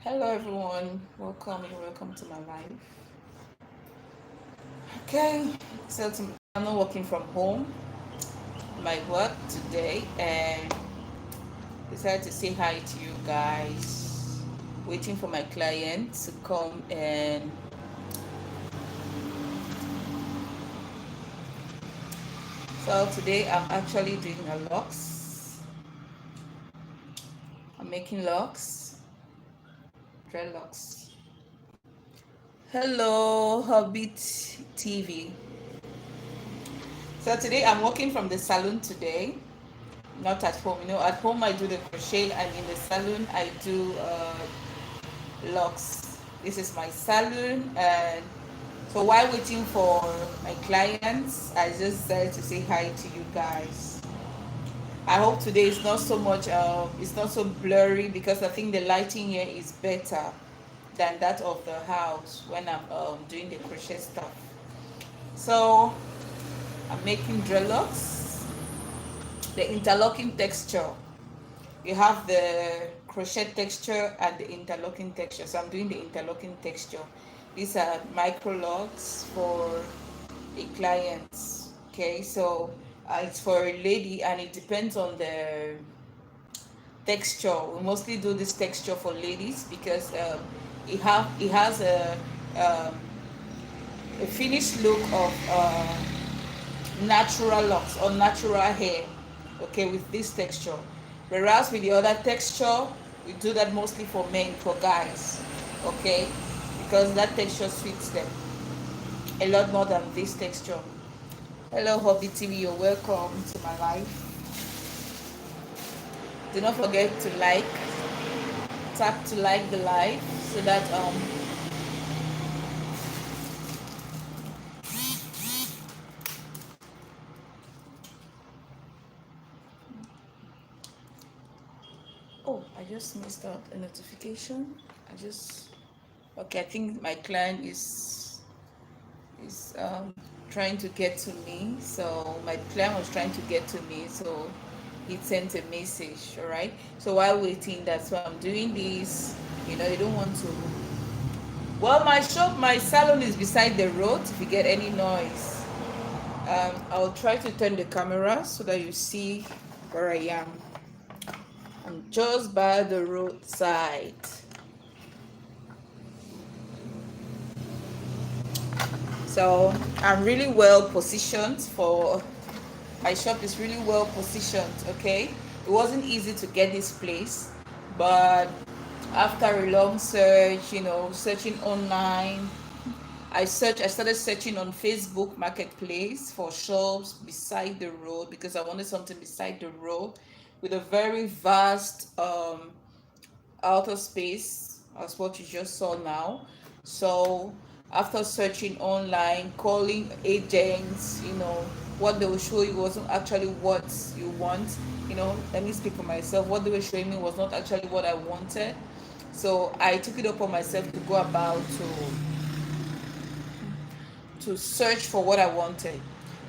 Hello everyone, welcome and welcome to my life. Okay, I'm not working from home. My work today and decided to say hi to you guys. Waiting for my client to come and so today I'm actually doing a locks. I'm making locks, dreadlocks. Hello, Hobbit TV. So today I'm working from the salon today, not at home. At home I do the crochet, and in the salon I do locks. This is my salon, and so while waiting for my clients, I just decided to say hi to you guys. I hope today is not so much, it's not so blurry because I think the lighting here is better than that of the house when I'm doing the crochet stuff. So I'm making dreadlocks, the interlocking texture. You have the crochet texture and the interlocking texture. So I'm doing the interlocking texture. These are micro locks for a client. Okay, so it's for a lady and it depends on the texture. We mostly do this texture for ladies because it has um, a finished look of natural locks or natural hair, okay, with this texture. Whereas with the other texture, we do that mostly for men, for guys, okay, because that texture suits them a lot more than this texture. Hello Hobby TV, you're welcome to my life. Do not forget to tap to like the live so that oh, I just missed out a notification. Okay, I think my client is trying to get to me. So my client was trying to get to me, so he sent a message. All right, so while waiting, that's why I'm doing this. You don't want to. Well, my salon is beside the road. If you get any noise, I'll try to turn the camera so that you see where I am. I'm just by the roadside. So I'm really well positioned for my shop is really well positioned. Okay, it wasn't easy to get this place, but after a long search, searching online, I started searching on Facebook Marketplace for shops beside the road because I wanted something beside the road with a very vast outer space as what you just saw now. So after searching online, calling agents, what they will show you wasn't actually what you want. Let me speak for myself. What they were showing me was not actually what I wanted. So I took it upon myself to go about to search for what I wanted.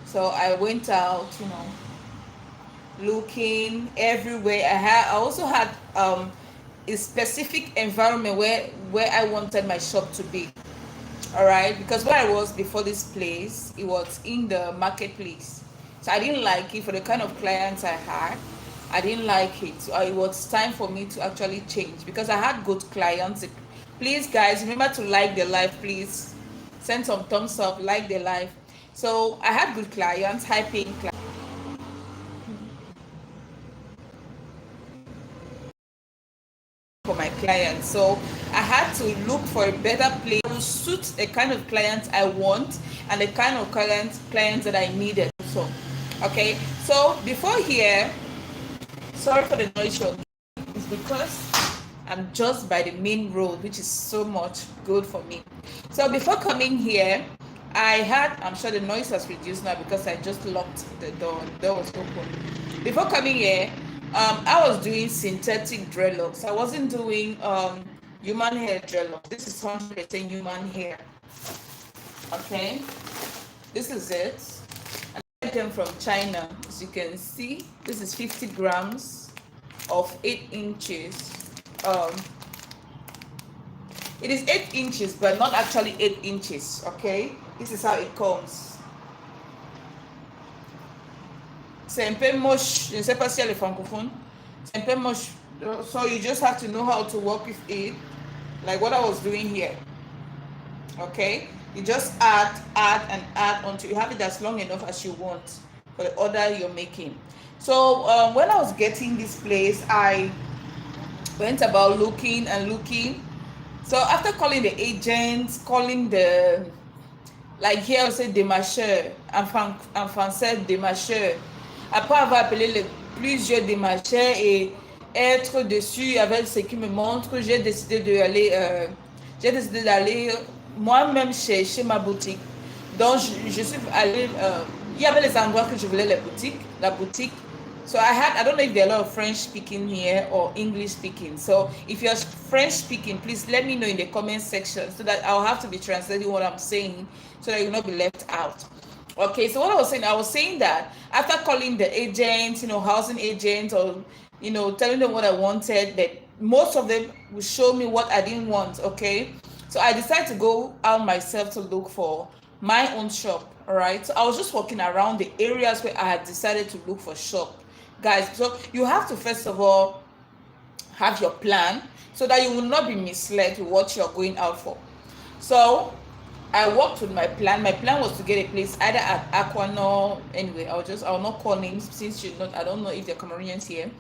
So I went out, looking everywhere. I also had a specific environment where I wanted my shop to be. All right, because where I was before this place, it was in the marketplace. So I didn't like it for the kind of clients I had. I didn't like it. So it was time for me to actually change because I had good clients. Please, guys, remember to like the live. Please send some thumbs up, like the live. So I had good clients, high paying clients for my clients. So I had to look for a better place to suit the kind of clients I want and the kind of clients that I needed. So, okay. So before here, sorry for the noise you're getting, it's because I'm just by the main road, which is so much good for me. So before coming here, I'm sure the noise has reduced now because I just locked the door. The door was open. Before coming here, I was doing synthetic dreadlocks. I wasn't doing human hair dreadlocks. This is 100% human hair. Okay, this is it. And I got them from China. As you can see, this is 50 grams of 8 inches. Um, It is 8 inches, but not actually 8 inches. Okay, this is how it comes. C'est un peu moche. Je ne sais pas si elle est francophone. C'est un peu moche. So you just have to know how to work with it, like what I was doing here. Okay, you just add and add until you have it as long enough as you want for the order you're making. So when I was getting this place, I went about looking and looking. So after calling the agents, calling the, like here on say démarcheur, en français démarcheur, après avoir appelé plusieurs démarcheurs et être dessus avec ce qui me montre, j'ai décidé d'aller moi-même chercher ma boutique. Donc je suis allée, il y avait les endroits que je voulais, la boutique. So I don't know if there are a lot of French speaking here or English speaking. So if you're French speaking, please let me know in the comment section so that I'll have to be translating what I'm saying so that you'll not be left out. Okay, so what I was saying that after calling the agents, housing agents, or, telling them what I wanted, that most of them will show me what I didn't want. Okay, so I decided to go out myself to look for my own shop. All right, so I was just walking around the areas where I had decided to look for shop. Guys, so you have to first of all have your plan so that you will not be misled with what you're going out for. So I worked with my plan. My plan was to get a place either at Aquanor. Anyway, I'll not call names since I don't know if they're Cameroonians here.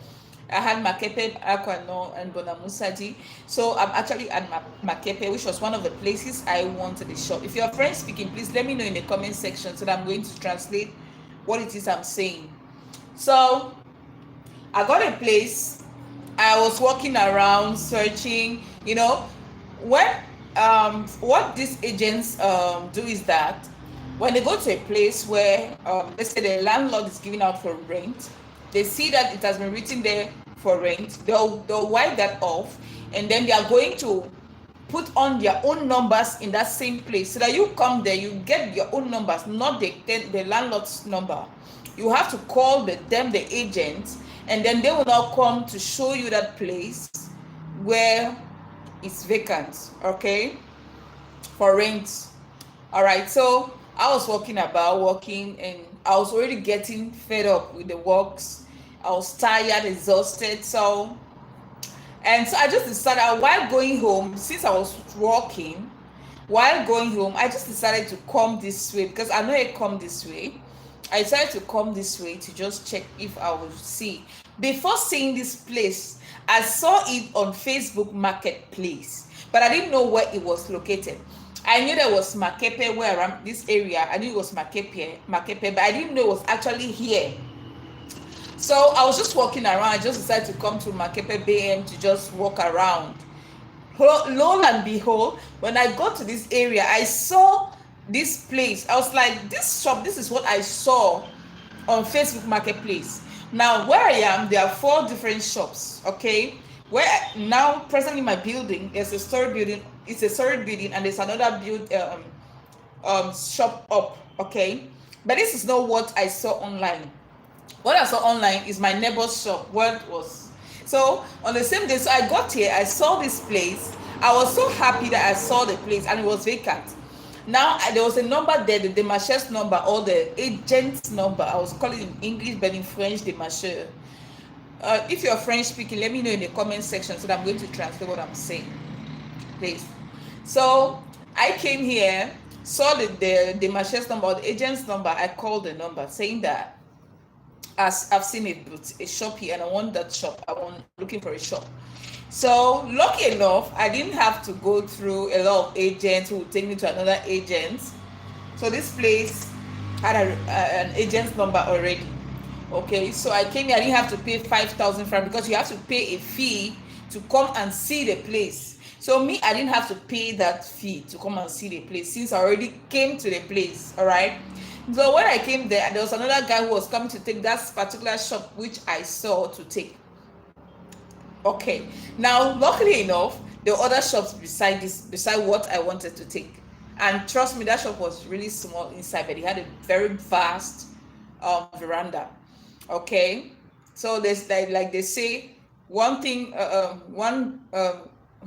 I had Makepe, Aquanor, and Bonamusadi. So I'm actually at Makepe, which was one of the places I wanted the shop. If you're French speaking, please let me know in the comment section so that I'm going to translate what it is I'm saying. So I got a place. I was walking around searching, when what these agents do is that when they go to a place where let's say the landlord is giving out for rent, they see that it has been written there for rent, they'll wipe that off, and then they are going to put on their own numbers in that same place so that you come there, you get your own numbers, not the landlord's number. You have to call the agents, and then they will now come to show you that place where it's vacant, okay, for rent. All right, so I was walking, and I was already getting fed up with the works. I was tired, exhausted. So I just decided, while going home, since I was walking, I just decided to come this way because I know I come this way. I decided to come this way to just check if I would see. Before seeing this place, I saw it on Facebook Marketplace, but I didn't know where it was located. I knew there was Makepe, where around this area. I knew it was Makepe, but I didn't know it was actually here. So I was just walking around. I just decided to come to Makepe BM to just walk around. Lo and behold, when I got to this area, I saw this place. I was like, this shop, this is what I saw on Facebook Marketplace. Now where I am, there are 4 different shops, okay, now presently my building, there's a storage building. It's a storage building, and there's another shop up, okay, but this is not what I saw online. What I saw online is my neighbor's shop, where it was. So on the same day, so I got here, I saw this place. I was so happy that I saw the place, and it was vacant. Now there was a number there, the démarcheur's number, or the agent's number. I was calling in English, but in French, démarcheur. If you're French speaking, let me know in the comment section so that I'm going to translate what I'm saying, please. So I came here, saw the démarcheur's number, or the agent's number. I called the number saying that as I've seen a shop here, and I want that shop. I'm looking for a shop. So lucky enough, I didn't have to go through a lot of agents who would take me to another agent. So this place had an agent's number already. Okay, so I came here. I didn't have to pay 5,000 francs because you have to pay a fee to come and see the place. So me, I didn't have to pay that fee to come and see the place since I already came to the place. All right. So when I came there was another guy who was coming to take that particular shop which I saw to take. Okay, now luckily enough, there were other shops beside what I wanted to take, and trust me, that shop was really small inside, but it had a very vast veranda. Okay, so there's like they say, one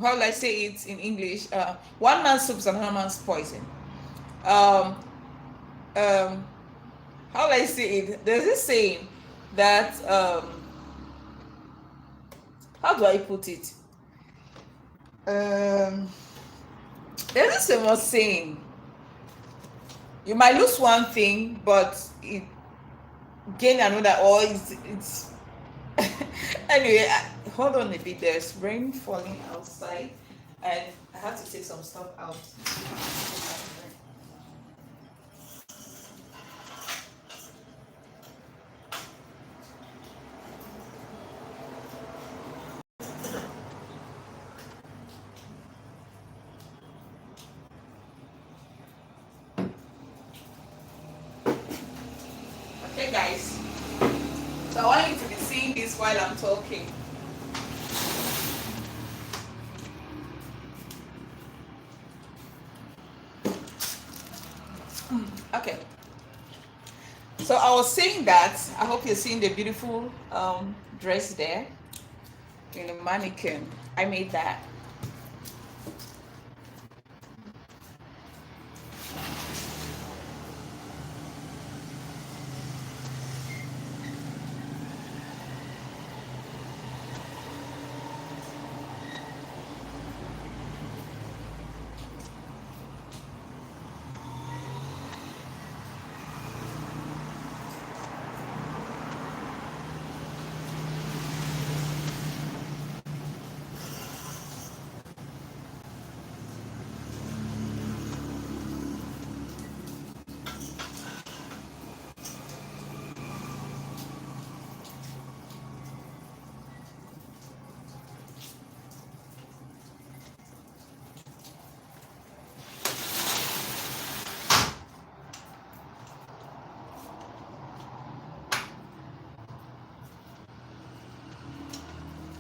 how will I say it in English? One man's soup is another man's poison. Um, um, how will I say it? There's this saying that how do I put it? Um, there's this famous saying: you might lose one thing, but it gain another, or it's anyway. Hold on a bit. There's rain falling outside, and I have to take some stuff out. Okay, guys. So I want you to be seeing this while I'm talking. Okay. So I was saying that I hope you're seeing the beautiful dress there in the mannequin. I made that.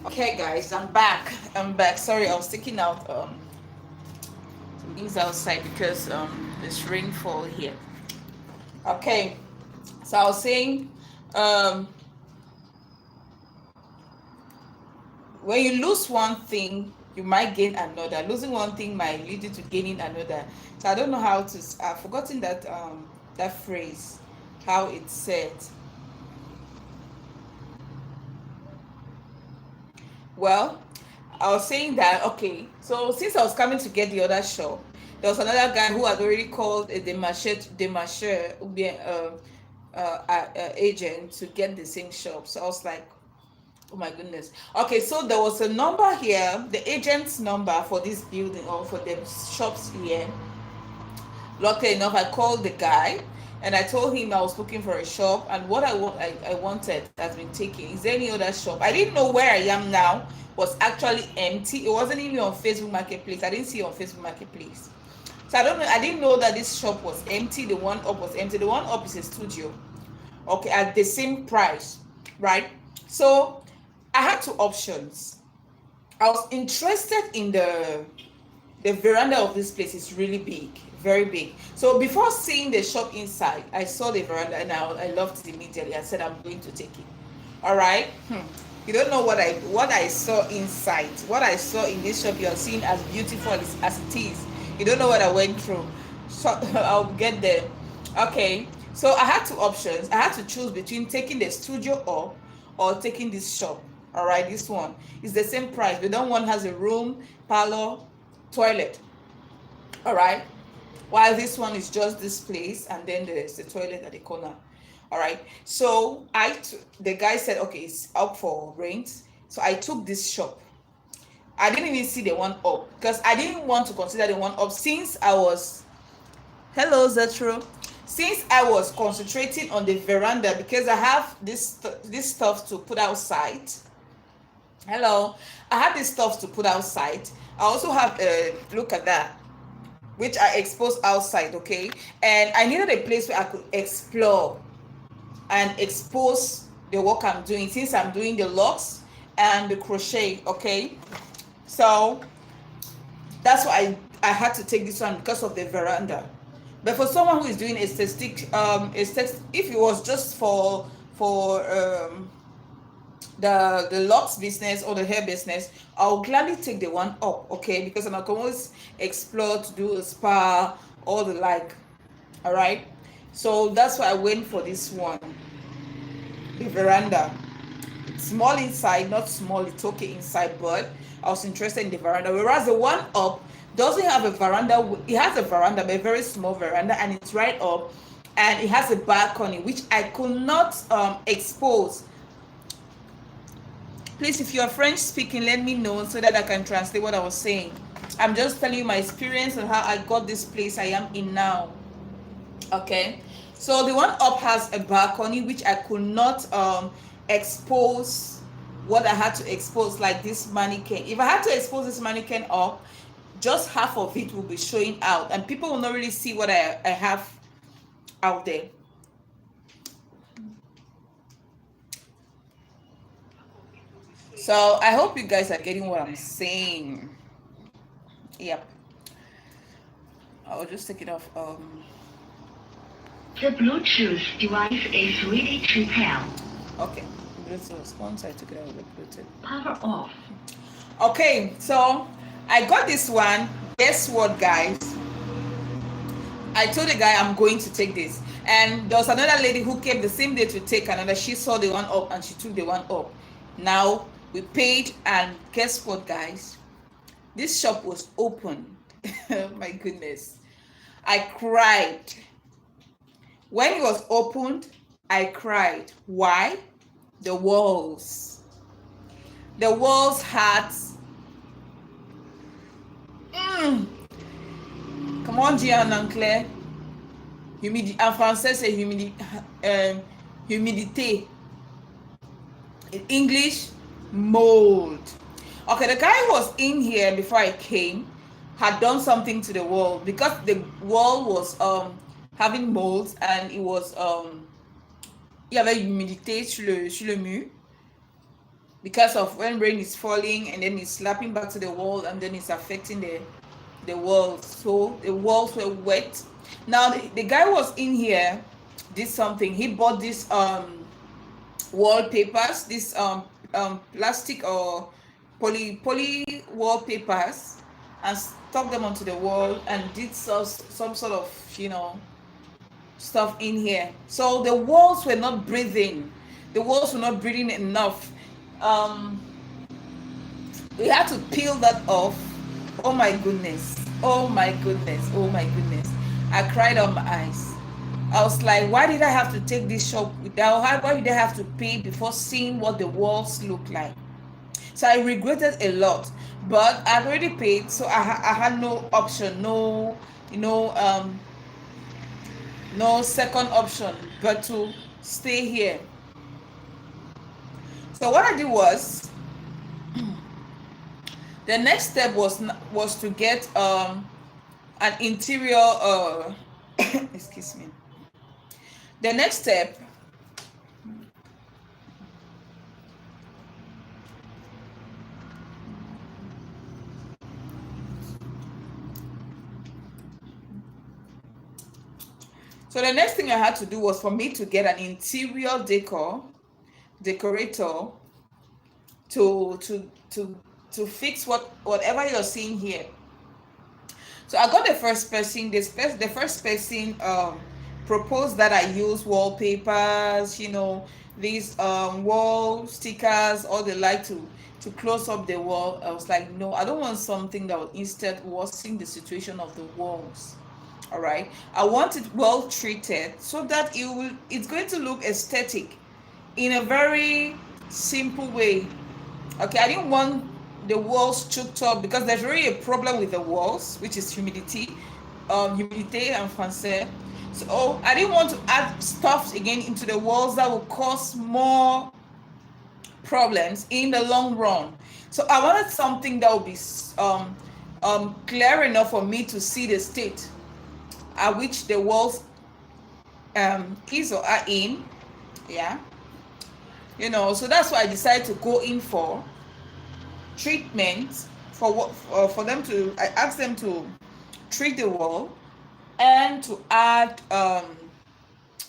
Okay, guys, I'm back. I'm back. Sorry, I was taking out some things outside because there's rainfall here. Okay, so I was saying um when you lose one thing, you might gain another. Losing one thing might lead you to gaining another. So I don't know how to. I've forgotten that phrase, how it's said. Well, I was saying that, okay, so since I was coming to get the other shop, there was another guy who had already called a demarcher agent to get the same shop. So I was like, oh my goodness. Okay, so there was a number here, the agent's number for this building or for the shops here. Luckily enough, I called the guy and I told him I was looking for a shop and what I wanted has been taken. Is there any other shop? I didn't know where I am now was actually empty. It wasn't even on Facebook Marketplace. I didn't see it on Facebook Marketplace. So I didn't know that this shop was empty. The one up was empty. The one up is a studio. Okay, at the same price, right? So I had two options. I was interested in the veranda of this place is really big, very big. So before seeing the shop inside, I saw the veranda and I loved it immediately. I said I'm going to take it. All right. You don't know what I saw inside. What I saw in this shop, you're seeing as beautiful as it is. You don't know what I went through. So I'll get there. Okay. So I had two options. I had to choose between taking the studio or taking this shop. All right, this one is the same price. The other one has a room, parlor, toilet. All right, while this one is just this place and then there's the toilet at the corner. All right, so the guy said, okay, it's up for rent. So I took this shop. I didn't even see the one up because I didn't want to consider the one up since I was hello Zetro, since I was concentrating on the veranda because I have this stuff to put outside. Hello, I have this stuff to put outside. I also have look at that, which I exposed outside. Okay, and I needed a place where I could explore and expose the work I'm doing since I'm doing the locks and the crochet. Okay, so that's why I had to take this one because of the veranda. But for someone who is doing aesthetic, if it was just for the locks business or the hair business, I'll gladly take the one up, okay, because I can always explore to do a spa, all the like. All right, so that's why I went for this one, the veranda. Small inside, not small, it's okay inside, but I was interested in the veranda. Whereas the one up doesn't have a veranda. It has a veranda, but a very small veranda, and it's right up, and it has a balcony which I could not expose. Please, if you're French speaking, let me know so that I can translate what I was saying. I'm just telling you my experience and how I got this place I am in now. Okay, so the one up has a balcony which I could not expose what I had to expose, like this mannequin. If I had to expose this mannequin up, just half of it will be showing out, and people will not really see what I have out there. So I hope you guys are getting what I'm saying. Yep. I'll just take it off. The Bluetooth device is ready to pair. Okay. Bluetooth. Once I took it out of the Bluetooth. Power off. Okay, so I got this one. Guess what, guys? I told the guy I'm going to take this, and there was another lady who came the same day to take another. She saw the one up and she took the one up. Now we paid, and guess what, guys? This shop was open. Oh my goodness, I cried when it was opened. I cried. Why? The walls had come on, Gian and Claire. En français, c'est humidité. In English, mold. Okay, the guy who was in here before I came had done something to the wall, because the wall was having molds, and it was il y avait humidité sur le mur, because of when rain is falling and then it's slapping back to the wall, and then it's affecting the walls. So the walls were wet. Now the guy was in here, did something. He bought this wallpapers, this plastic or poly wallpapers, and stuck them onto the wall, and did some sort of stuff in here. So the walls were not breathing. The walls were not breathing enough. We had to peel that off. Oh my goodness. Oh my goodness. Oh my goodness. I cried on my eyes. I was like, why did I have to take this shop without? Why did I have to pay before seeing what the walls look like? So I regretted a lot, but I'd already paid, so I had no option, no second option but to stay here. So what I did was, the next step was to get an interior excuse me. The next step so the next thing I had to do was for me to get an interior decorator to fix whatever you're seeing here. So I got the first person. The first person proposed that I use wallpapers, these wall stickers, all the like to close up the wall. I was like, no, I don't want something that will instead worsen the situation of the walls. All right, I want it well treated so that it's going to look aesthetic in a very simple way. Okay, I didn't want the walls choked up, because there's really a problem with the walls, which is humidity en français. So I didn't want to add stuff again into the walls that will cause more problems in the long run. So I wanted something that would be clear enough for me to see the state at which the walls is or are in. Yeah, so that's why I decided to go in for treatment for them to. I asked them to treat the wall, and to add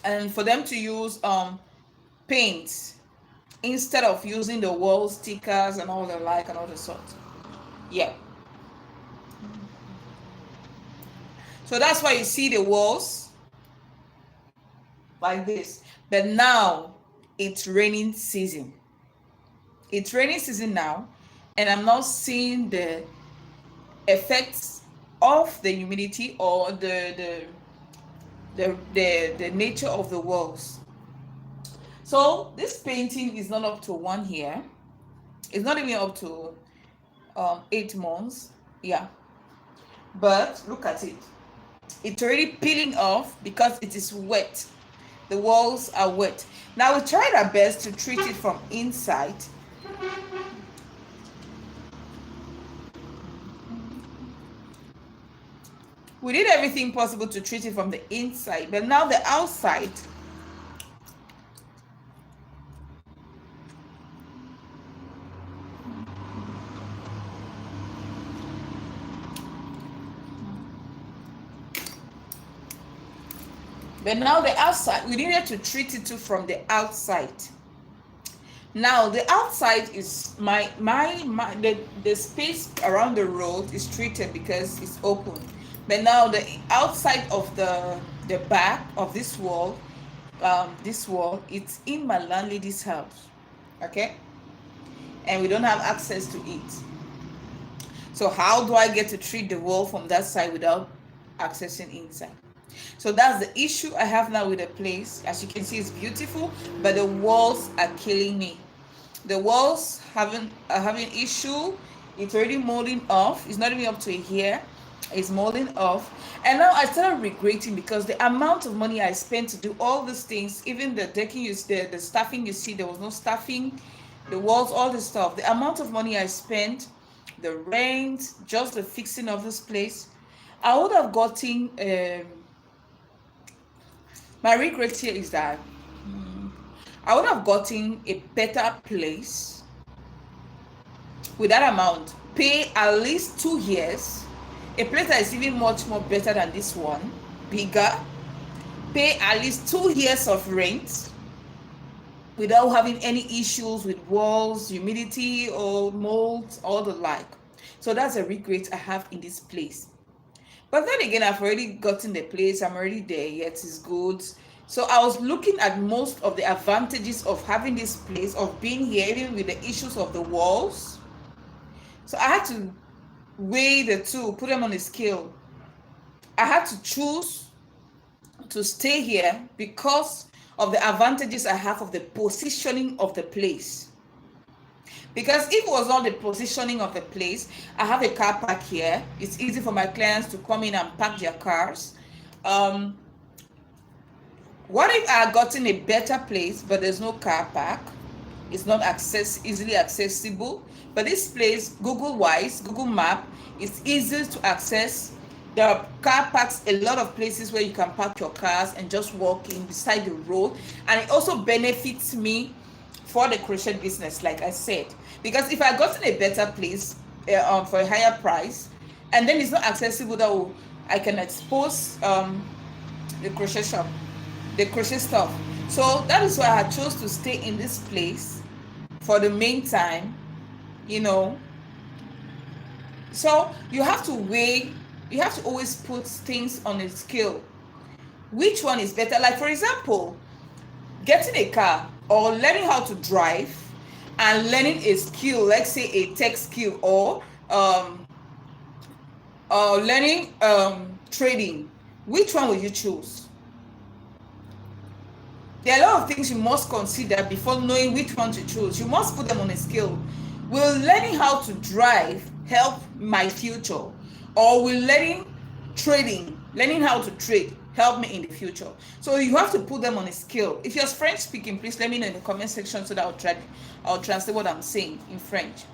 and for them to use paint instead of using the wall stickers and all the like and all the sort. Yeah. So that's why you see the walls like this. But now it's raining season. It's raining season now, and I'm not seeing the effects of the humidity or the nature of the walls. So this painting is not up to 1 year. It's not even up to 8 months. Yeah. But look at it. It's already peeling off because it is wet. The walls are wet. Now we tried our best to treat it from inside. We did everything possible to treat it from the inside, but now the outside, we needed to treat it too from the outside. Now the outside is the space around the road is treated because it's open. But now the outside of the back of this wall, it's in my landlady's house, okay? And we don't have access to it. So how do I get to treat the wall from that side without accessing inside? So that's the issue I have now with the place. As you can see, it's beautiful, but the walls are killing me. The walls are having issue. It's already molding off. It's not even up to a year. It's molding off. And now I started regretting because the amount of money I spent to do all these things, even the decking, the staffing, you see there was no staffing, the walls, all the stuff, the amount of money I spent, the rent, just the fixing of this place, I would have gotten, my regret here is that I would have gotten a better place with that amount, pay at least 2 years, a place that is even much more better than this one, bigger, pay at least 2 years of rent without having any issues with walls, humidity or mold, all the like. So that's a regret I have in this place. But then again, I've already gotten the place, I'm already there, yet it's good. So I was looking at most of the advantages of having this place, of being here, even with the issues of the walls. So I had to weigh the two, put them on a scale. I had to choose to stay here because of the advantages I have of the positioning of the place. Because if it was not the positioning of the place, I have a car park here. It's easy for my clients to come in and park their cars. What if I had gotten a better place, but there's no car park? It's not easily accessible. But this place, Google Map, it's easy to access. There are car parks, a lot of places where you can park your cars and just walk in beside the road. And it also benefits me for the crochet business, like I said. Because if I got in a better place for a higher price, and then it's not accessible, that I can expose the crochet shop, the crochet stuff. So that is why I chose to stay in this place for the meantime, you know. So you have to weigh, you have to always put things on a scale. Which one is better? Like, for example, getting a car or learning how to drive and learning a skill, let's say a tech skill, or learning trading. Which one will you choose? There are a lot of things you must consider before knowing which one to choose. You must put them on a scale. Will learning how to drive help my future? Or will learning how to trade help me in the future? So you have to put them on a scale. If you're French speaking, please let me know in the comment section so that I'll translate what I'm saying in French.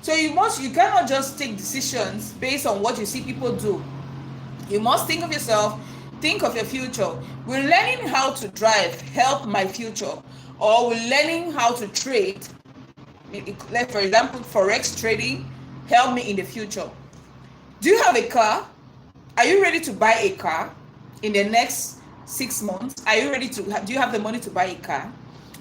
So you cannot just take decisions based on what you see people do. You must think of yourself, think of your future. Will learning how to drive help my future? Or will learning how to trade, like for example, Forex trading, help me in the future? Do you have a car? Are you ready to buy a car in the next 6 months? Are you ready to, do you have the money to buy a car?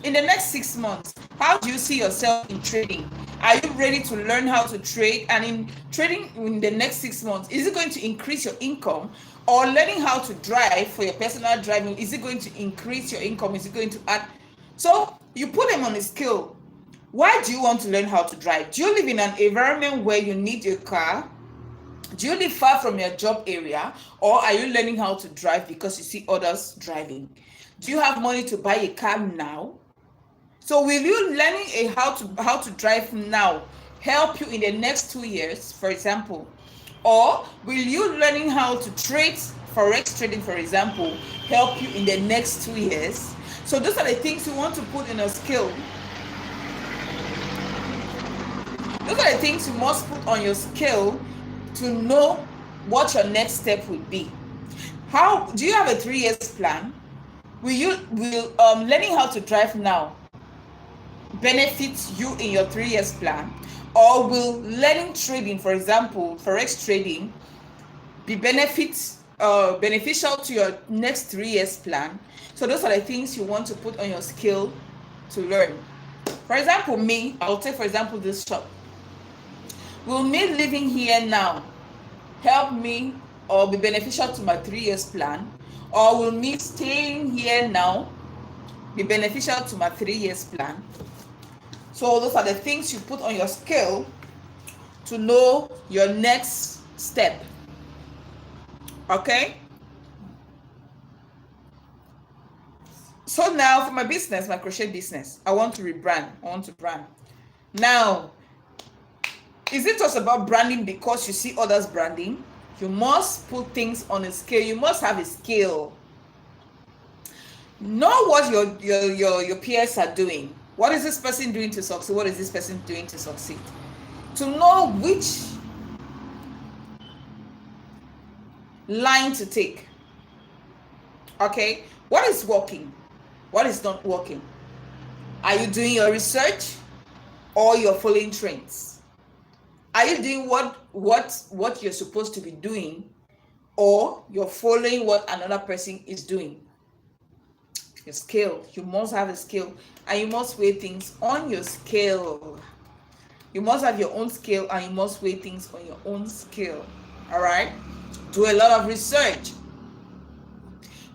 in the next 6 months, how do you see yourself in trading? Are you ready to learn how to trade? And in trading in the next 6 months, is it going to increase your income? Or learning how to drive for your personal driving, is it going to increase your income? Is it going to add? So you put them on a scale. Why do you want to learn how to drive? Do you live in an environment where you need a car? Do you live far from your job area? Or are you learning how to drive because you see others driving? Do you have money to buy a car now? So will you learning how to drive now help you in the next 2 years, for example? Or will you learning how to trade, forex trading, for example, help you in the next 2 years? So those are the things you want to put in a skill. Those are the things you must put on your skill to know what your next step will be. How do you have a 3 years plan? Will learning how to drive now benefit you in your 3 years plan? Or will learning trading, for example, forex trading, be beneficial to your next 3 years plan? So those are the things you want to put on your skill to learn. For example, me, I'll take for example this shop. Will me living here now help me or be beneficial to my 3 years plan? Or will me staying here now be beneficial to my 3 years plan? So those are the things you put on your scale to know your next step. Okay? So now for my business, my crochet business, I want to rebrand. I want to brand. Now, is it just about branding because you see others branding? You must put things on a scale. You must have a scale. Know what your peers are doing. What is this person doing to succeed? What is this person doing to succeed? To know which line to take. Okay? What is working? What is not working? Are you doing your research or you're following trends? Are you doing what you're supposed to be doing, or you're following what another person is doing? Your scale. You must have a scale, and you must weigh things on your scale. You must have your own scale, and you must weigh things on your own scale. All right? Do a lot of research.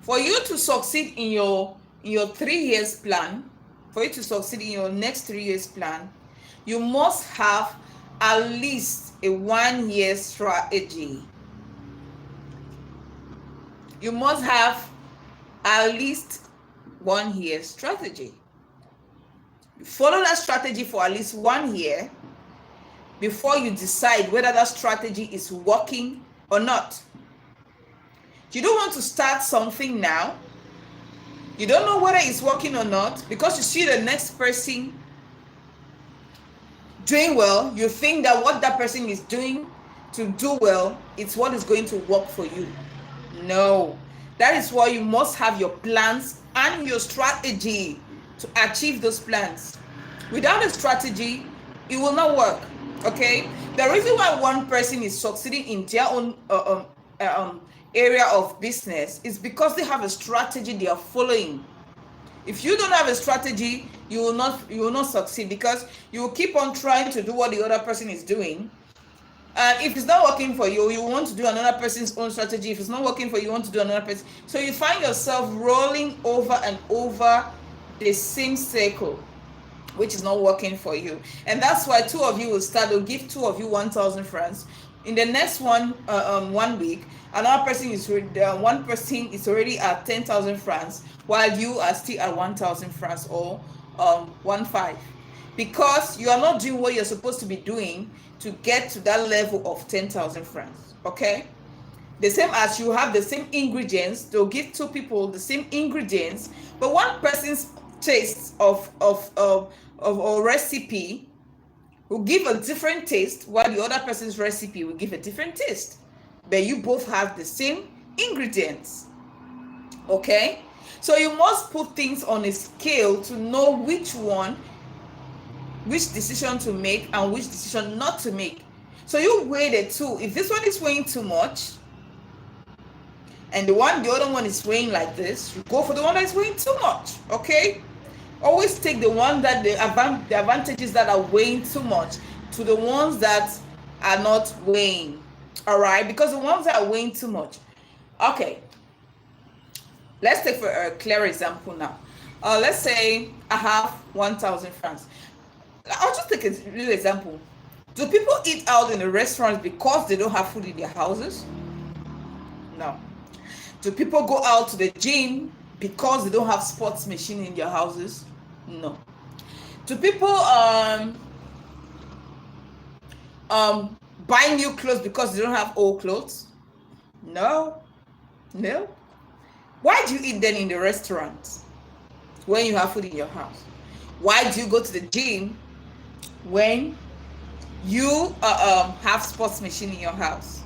For you to succeed in your 3 years plan, for you to succeed in your next 3 years plan, you must have at least a 1 year strategy. You must have at least 1 year strategy. You follow that strategy for at least 1 year before you decide whether that strategy is working or not. You don't want to start something now. You don't know whether it's working or not because you see the next person doing well. You think that what that person is doing to do well, it's what is going to work for you. No. That is why you must have your plans and your strategy to achieve those plans. Without a strategy, it will not work. Okay? The reason why one person is succeeding in their own area of business is because they have a strategy they are following. If you don't have a strategy, you will not succeed, because you will keep on trying to do what the other person is doing. And if it's not working for you, you want to do another person's own strategy. If it's not working for you, you want to do another person. So you find yourself rolling over and over the same circle, which is not working for you. And that's why two of you will start. They'll give two of you 1,000 francs. In the next 1 week, another person is one person is already at 10,000 francs, while you are still at 1,000 francs, or 1,500, because you are not doing what you're supposed to be doing to get to that level of 10,000 francs. Okay, the same as you have the same ingredients, they'll give two people the same ingredients, but one person's taste of a recipe will give a different taste, while the other person's recipe will give a different taste, but you both have the same ingredients. Okay, so you must put things on a scale to know which decision to make and which decision not to make. So you weigh the two. If this one is weighing too much and the other one is weighing like this, you go for the one that is weighing too much. Okay, Always take the one that the advantages that are weighing too much to the ones that are not weighing. All right, because the ones that are weighing too much. Okay, let's take for a clear example now. Let's say I have 1,000 francs. I'll just take a real example. Do people eat out in the restaurants because they don't have food in their houses? No. Do people go out to the gym because they don't have sports machine in their houses? No. Do people buy new clothes because they don't have old clothes? No. No. Why do you eat then in the restaurant when you have food in your house? Why do you go to the gym when you have sports machine in your house?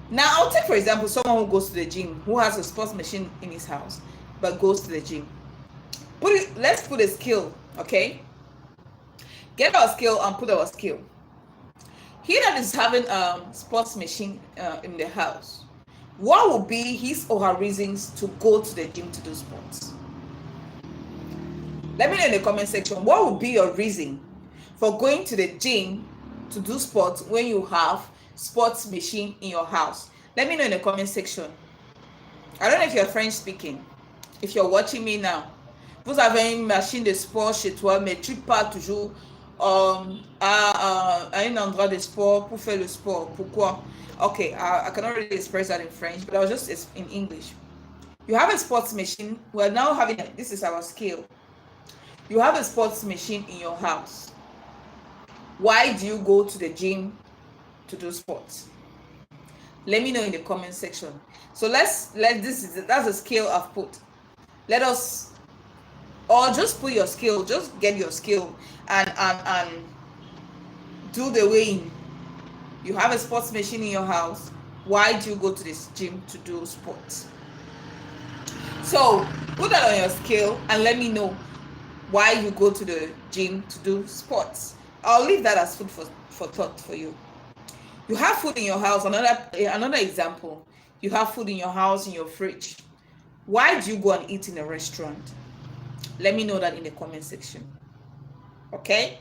Now, I'll take for example someone who goes to the gym, who has a sports machine in his house, but goes to the gym. Let's put a skill, okay? Get our skill and put our skill. He that is having sports machine in the house, what would be his or her reasons to go to the gym to do sports? Let me know in the comment section, what would be your reason for going to the gym to do sports when you have sports machine in your house? Let me know in the comment section. I don't know if you're French speaking. If you're watching me now, vous avez une machine de sport chez toi, mais tu pars toujours à un endroit de sport pour faire le sport. Pourquoi? Okay, I cannot really express that in French, but I was just in English. You have a sports machine. We're now having this is our skill. You have a sports machine in your house. Why do you go to the gym to do sports? Let me know in the comment section. So that's a skill I've put. Let us, or just put your skill, just get your skill and do the weighing. You have a sports machine in your house. Why do you go to this gym to do sports? So put that on your scale and let me know why you go to the gym to do sports. I'll leave that as food for thought for you. You have food in your house. Another example. You have food in your house, in your fridge. Why do you go and eat in a restaurant? Let me know that in the comment section. Okay?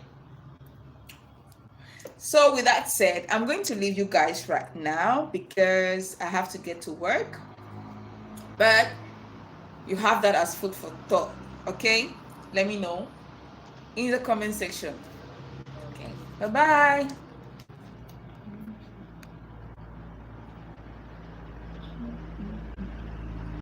So with that said, I'm going to leave you guys right now because I have to get to work. But you have that as food for thought. Okay? Let me know in the comment section. Okay. Bye-bye.